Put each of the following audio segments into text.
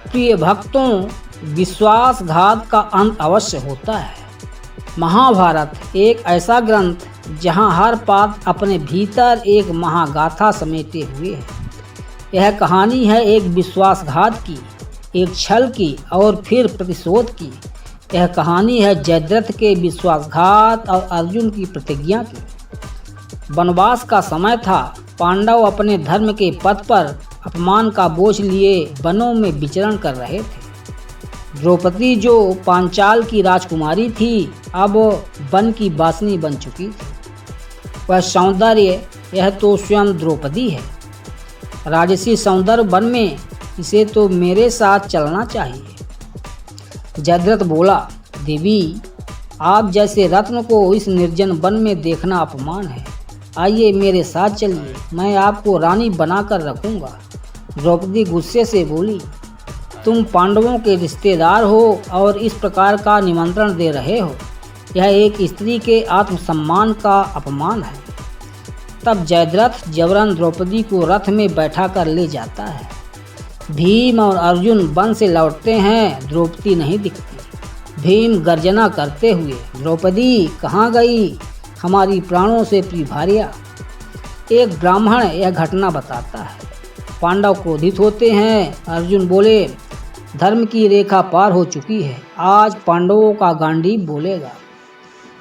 प्रिय भक्तों, विश्वासघात का अंत अवश्य होता है। महाभारत एक ऐसा ग्रंथ जहां हर पात्र अपने भीतर एक महागाथा समेटे हुए है। यह कहानी है एक विश्वासघात की, एक छल की और फिर प्रतिशोध की। यह कहानी है जयद्रथ के विश्वासघात और अर्जुन की प्रतिज्ञा की। वनवास का समय था। पांडव अपने धर्म के पथ पर अपमान का बोझ लिए वनों में विचरण कर रहे थे। द्रौपदी जो पांचाल की राजकुमारी थी, अब वन की वासिनी बन चुकी थी। वह सौंदर्य, यह तो स्वयं द्रौपदी है। राजसी सौंदर्य वन में, इसे तो मेरे साथ चलना चाहिए। जयद्रथ बोला, देवी, आप जैसे रत्न को इस निर्जन वन में देखना अपमान है। आइए मेरे साथ चलिए, मैं आपको रानी बनाकर रखूंगा। द्रौपदी गुस्से से बोली, तुम पांडवों के रिश्तेदार हो और इस प्रकार का निमंत्रण दे रहे हो। यह एक स्त्री के आत्मसम्मान का अपमान है। तब जयद्रथ जबरन द्रौपदी को रथ में बैठा कर ले जाता है। भीम और अर्जुन वन से लौटते हैं, द्रौपदी नहीं दिखती। भीम गर्जना करते हुए, द्रौपदी कहाँ गई, हमारी प्राणों से प्रिय भार्या। एक ब्राह्मण यह घटना बताता है। पांडव क्रोधित होते हैं। अर्जुन बोले, धर्म की रेखा पार हो चुकी है, आज पांडवों का गांडीव बोलेगा।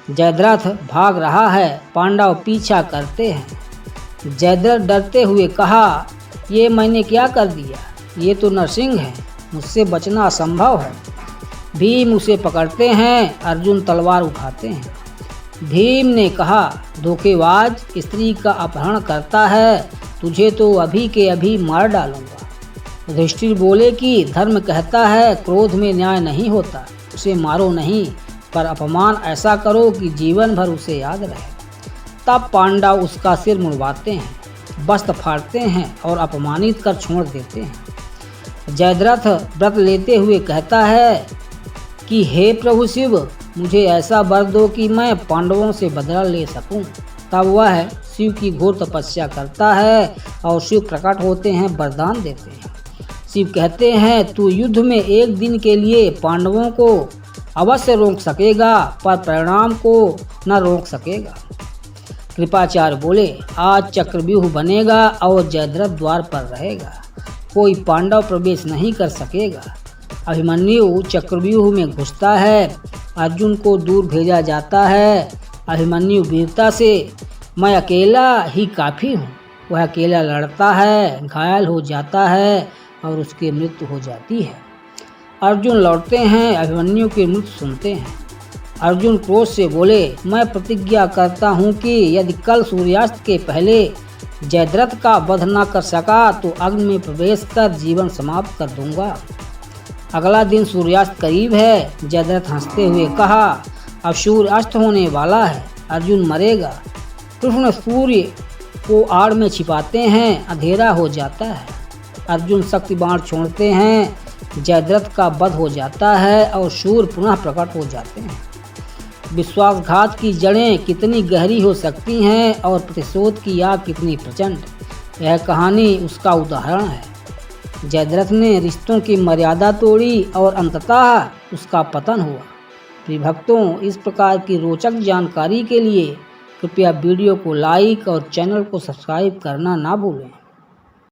जयद्रथ भाग रहा है, पांडव पीछा करते हैं। जयद्रथ डरते हुए कहा, ये मैंने क्या कर दिया, ये तो नरसिंह है, मुझसे बचना असंभव है। भीम उसे पकड़ते हैं। अर्जुन तलवार उठाते हैं। भीम ने कहा, धोखेबाज, स्त्री का अपहरण करता है, तुझे तो अभी के अभी मार डालूंगा। युधिष्ठिर बोले कि धर्म कहता है क्रोध में न्याय नहीं होता, उसे मारो नहीं, पर अपमान ऐसा करो कि जीवन भर उसे याद रहे। तब पांडव उसका सिर मुड़वाते हैं, वस्त्र फाड़ते हैं और अपमानित कर छोड़ देते हैं। जयद्रथ व्रत लेते हुए कहता है कि हे प्रभु शिव, मुझे ऐसा वर दो कि मैं पांडवों से बदला ले सकूं। तब वह शिव की घोर तपस्या करता है और शिव प्रकट होते हैं, वरदान देते हैं। शिव कहते हैं, तू युद्ध में एक दिन के लिए पांडवों को अवश्य रोक सकेगा, पर परिणाम को न रोक सकेगा। कृपाचार्य बोले, आज चक्रव्यूह बनेगा और जयद्रथ द्वार पर रहेगा, कोई पांडव प्रवेश नहीं कर सकेगा। अभिमन्यु चक्रव्यूह में घुसता है। अर्जुन को दूर भेजा जाता है। अभिमन्यु वीरता से, मैं अकेला ही काफ़ी हूँ। वह अकेला लड़ता है, घायल हो जाता है और उसकी मृत्यु हो जाती है। अर्जुन लौटते हैं, अभिमन्यु की मृत्यु सुनते हैं। अर्जुन क्रोध से बोले, मैं प्रतिज्ञा करता हूँ कि यदि कल सूर्यास्त के पहले जयद्रथ का वध न कर सका तो अग्नि में प्रवेश कर जीवन समाप्त कर दूंगा। अगला दिन सूर्यास्त करीब है। जयद्रथ हंसते हुए कहा, अब सूर्य अस्त होने वाला है, अर्जुन मरेगा। कृष्ण सूर्य को आड़ में छिपाते हैं, अंधेरा हो जाता है। अर्जुन शक्ति बाण छोड़ते हैं, जयद्रथ का वध हो जाता है और सूर्य पुनः प्रकट हो जाते हैं। विश्वासघात की जड़ें कितनी गहरी हो सकती हैं और प्रतिशोध की आग कितनी प्रचंड, यह कहानी उसका उदाहरण है। जयद्रथ ने रिश्तों की मर्यादा तोड़ी और अंततः उसका पतन हुआ। प्रिय भक्तों, इस प्रकार की रोचक जानकारी के लिए कृपया वीडियो को लाइक और चैनल को सब्सक्राइब करना ना भूलें।